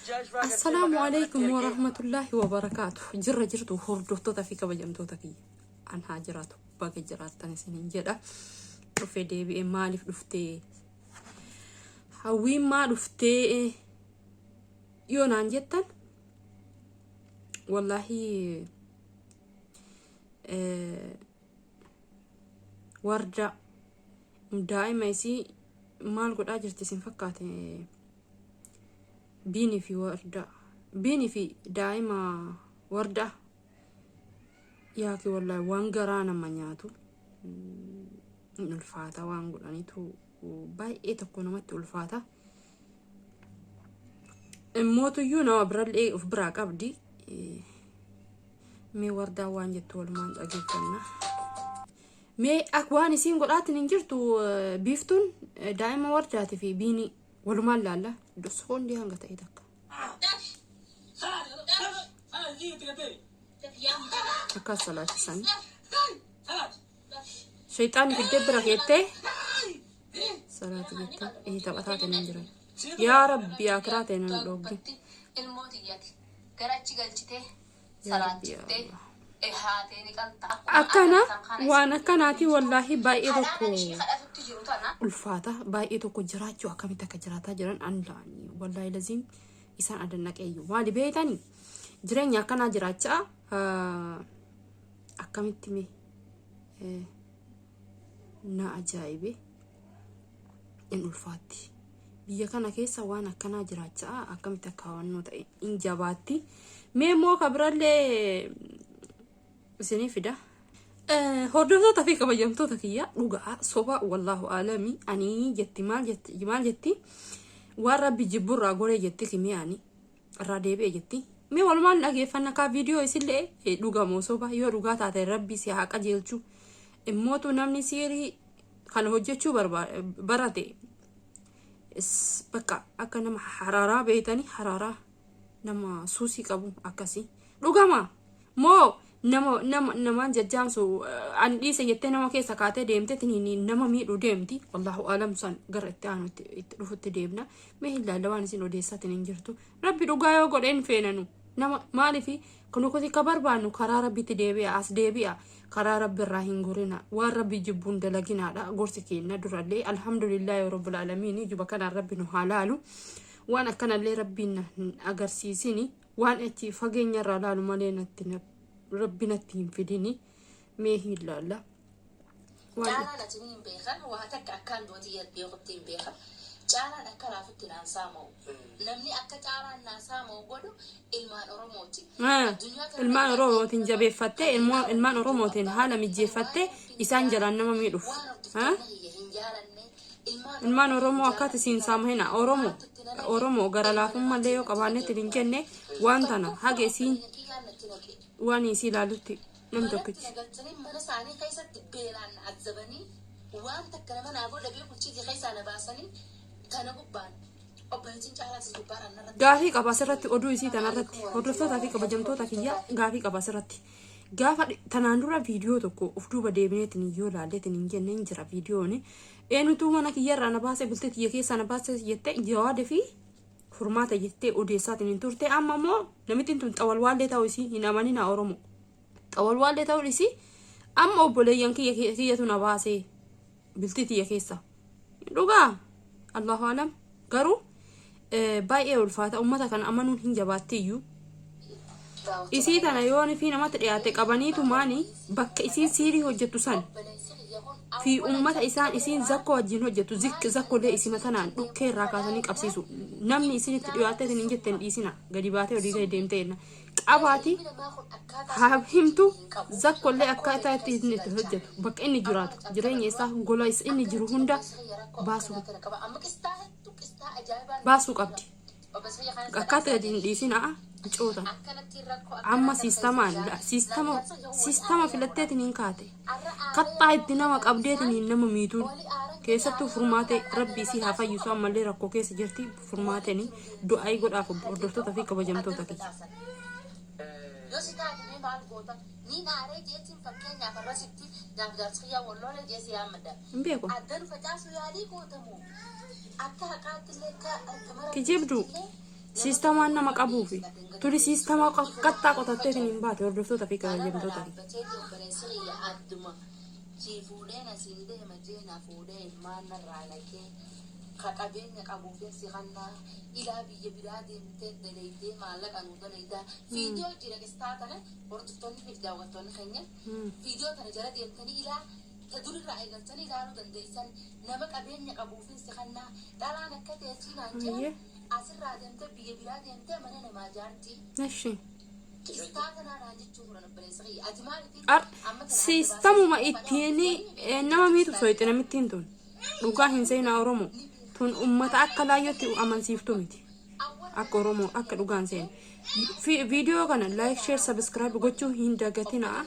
السلام عليكم ورحمة الله وبركاته. جرتو هردوتو في بجمتو تكي عن هاجراتو باقي جرات تنسين جدا رفي دي بي مالي دفتي هاوي ما دفتي يونان جدا والله وردة دائما يسي مال قد أجرتي سنفكاتي بيني في وردة بيني في دائما وردة ياكي والله وانقرانا منياتو الفاتة وانقرانيتو باي ايه تكون متو الفاتة الموتو يونا وبرال ايه وفبراك ابدي مي وردة وانجتو والمان اجيبتنا مي اكواني سين قرات ننجرتو بيفتون دائما ورداتي في بيني ولما لا دسخون دي هنغتا ايدك اكسلات سن شيطان كدبرك يتي صلاة جتة ايه تبقات ننجري يا رب يا كراتين اللوغي الموتيات كراتشي قلتي صلاة جتة أكنا وأنا كناتي والله بايدوكو الفاتة بايدوكو جراجو أكمل تكجراتا جران أنلاني والله لازم إنسان أدنك أيو ما لبيتاني جرين يا كنا جراجا أكمل تمي نا أجايبي إن الفاتي بيا كنا كيسا وأنا كنا جراجا أكمل تكاونو تا إن جاباتي ميمو خبرالي سنين فدا هردوتا تفيك بجمتو تكيا لغا صوبا والله عالمي أني جتي مال جتي وربي جبور راغوري جتي كمي يعني الراديبي جتي مي والمان لغي فنكا فيديو يسيلي لغا مو صوبا يو لغا تاتي ربي سيحاقا جيلچو اموتو نمني سيري خان هجچو براتي بكا اكا نما حرارة بيتاني حرارة نما سوسي قبو اكاسي لغا ما مو نما ججامسو عن دي سيتي نما كيسا كاتي ديمتي تنيني نما ميدو ديمتي والله أعلم سان قرأت عنو رفت ديمنا مهي الله لواني سينو ديساتي ننجرتو ربي رقايو قد ان فينانو نما مالي في كنو كتي كبر بانو قرار ربي تديبيا أس ديبيا قرار ربي الراهن غورينا وربي جبون دلقنا لا غورسكي ندر اللي الحمد لله رب العالمين يجب كان ربي نحالالو وانا كان اللي ربي أغرسيسيني وان اتي فقين يرى لالو مالينا تنب ربنا تيم في ديني ماهي لا جانا نتنين بيخن وهتك أكان دوتي بيغطين بيخن جانا أكلا فتنا سامو نمني أكتارا ناسامو قدو إلمان أروموتي إلمان أروموتين جابي فتة إلمان أروموتين حالا مجي فتة إسان جلان نما ميلوف إلمان أرومو أكات سين سام هنا أرومو غرالافم مليو قبانة تلنجنة وانتنا حاجة سين واني سي لالوتي لم تكتش نغتني من ساني كيسة تبيلان عذبني وان تكلم انا اقول لبي كنتي كيسة انا باسني كان غبان وبنتين جاهله تغبار انا غافي قباسرتي اودو يسي تنارتي هودوستا في قبجمتو تكيا غافي قباسرتي غافا تناندورا فيديو توكو افدوبا ديبنيتني يو لالتني نجن جرا فيديوني انو تو مانا كيرا انا باسه بلتي يكيسا انا باسه يتي جواد في فرماتا يتي اوديساتي نتورتي اما مو نمتين تون اول والده تاوسي هنا مانينا اورومو أول والد توليسي أما أبولي ينكي كي نباسي بلتي يا كيسة لوجا الله أعلم قرو باي الفاتة أمتا كان أمانون هنجباتيو إسي تانا يوني فينا ما ترياتك أبانيتو ماني بك إسي سيري هجتو سن في أمتا إسين زكو وجين هجتو زكو لي إسي مثلا دوكي راكاسانيك أبسيسو نمني إسين ترياتك تنجتن إسينا غريباتي وديغي ديمتين أباتي همتو زكو اللي أكاتا تيزني تهجد بك إني جرات جرين يسا قولايس إني جرو هندا باسو قبدي أكاتا دين ديسينا جودا أما سيستمان لا سيستما في لتاتي نكاتي قطع الدينما قبديتني إنما ميتون كيستو فرماتي ربي سيها فايسو أما اللي ركو كيس جرتي فرماتني دو أي قد أخو بردوتو تفيك بجمتو تكي يوسيتا كمي بالغوتا نين عاري جيتين فكين يا فرسيتي نافدارسيا والله جيسي يا مدا مبيكو أدن فتاسو يالي غوتمو أكا هكات لك كجيبدو Siistama nama qabuu fi turi siistama qattaa qotatteetiin hin baate hordoftoota fi kabajamtoota. Fuudheen asiin deema jeena fuudhee ilmaan narraa lagee ka qabeenya qabuuf si kannaa ilaa biyya biraa deemtee daleeydee maallaqa nuu daleeydaa viidiyoo jira qistaa kana hordoftoonni fi daawwattoonni keenya viidiyoo kana jala deemtanii ilaa ta durirraa eegaltanii ilaaluu dandeessan nama qabeenya qabuuf si kannaa dhalaan akka ta'e siinaan jee asirraa deemtee biyya biraa deemtee mana namaa jaartii. Sistamuma ittiin nama miitu soixina mittiin tun dhugaa hin seenaa Oromoo tun ummata akka laayyootti amansiiftu miti akka Oromoo akka dhugaan seenu viidiyoo kana like share subscribe gochuu hin dagatinaa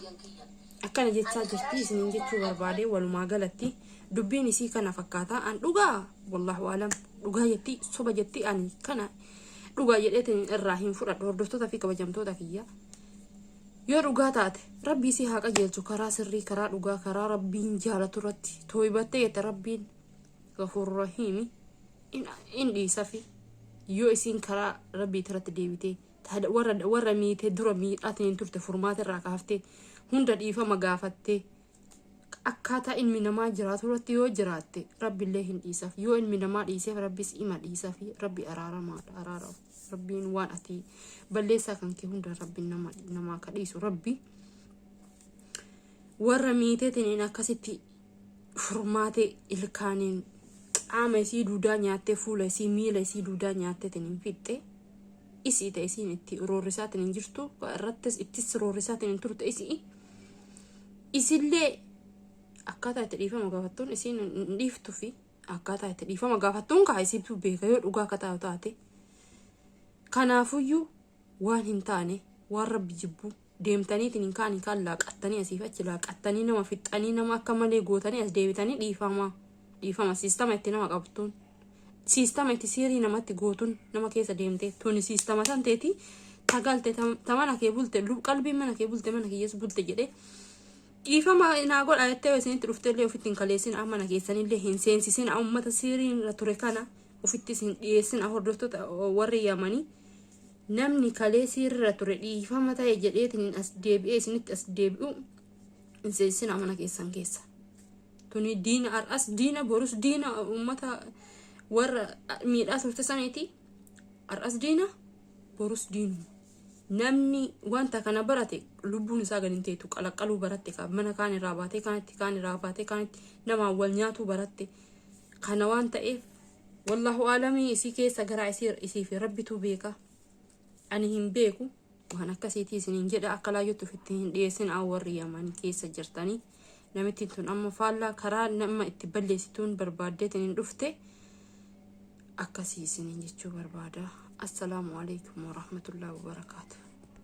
akkana jechaa jirti isiniin jechuu barbaade walumaa galatti dubbiin isii kana fakkaataa an dhugaa wallahu alam dhugaa jetti soba jetti ani kana dhugaa jedheetiin irraa hin fudhadhu hordoftoota fi kabajamtoota kiyya yoo dhugaa taate rabbii si haa qajeelchu karaa sirrii karaa dhugaa karaa rabbiin jaalatu irratti tooyibattee jette rabbiin gafuur rahiimi in dhiisa fi yoo isiin karaa rabbii irratti deebitee warra miitee dura miidhatiin turte furmaata irraa kaaftee hunda dhiifama gaafattee akkaataa ilmi namaa jiraatu irratti yoo jiraatte rabbiillee hin dhiisaf yoo ilmi namaa dhiiseef rabbis ima dhiisaf rabbi araaramaadha araaraaf rabbiin waan ati balleessaa kan kee hunda rabbiin namaa ka dhiisu rabbi warra miiteetiin akkasitti furmaate ilkaaniin qaama isii duudaa nyaattee fuula isii miila isii duudaa nyaatteetiin hin fixxe isii ta'e isiin itti roorrisaatiin hin jirtu irrattis ittis roorrisaatiin hin turte isillee akkaataa itti dhiifama gaafattuun isiin hin dhiiftu fi akkaataa itti dhiifama gaafattuun kaa isiibtu beeka yoo dhugaa akka taate kanaafuyyuu waan hin taane waan rabbi jibbu deemtaniitiin hin kaanii kaan laaqattanii asiif achi laaqattanii nama fixxanii nama akka malee gootanii as deebitanii dhiifama siistama itti nama qabtuun siistama itti siirii namatti gootuun nama keessa deemtee tuni siistama san teeti tagalte tamana kee bulte qalbiin mana kee bulte mana kiyyees bulte jedhee dhiifama naa godha jettee isinitti dhufteellee ofitti hin kaleessin mana keessanillee hin seensisin ummata siiriin irra ture kana ofitti hin dhiyeessin hordoftoota warri yaamanii namni kalee siirra ture dhiifama ta'e jedheetiin as deebi'ee isinitti as deebi'u hin seensisin mana keessan keessa tuni diina ar'as diina borus diina ummata warra miidhaa turte saniiti ar'as diina borus diinu namni wanta kana barate lubbuun isaa gadi hin teetu qalaqqaluu baratte mana kaan irraa baatee kaan irraa baatee kaanitti nama wal nyaatu baratte kana waan ta'eef wallahu aalamii isii keessa garaa isii fi rabbitu beeka ani hin beeku waan akkasiitii isiniin jedha akka laayyootti ofitti hin dhiyeessin warri yaman keessa jirtanii namitti tun amma faallaa karaa nama itti balleessituun barbaaddeetiin hin dhufte akkasii isiniin jechuu barbaada. Assalaamu alaikum warahmatullahi wabarakaatuh.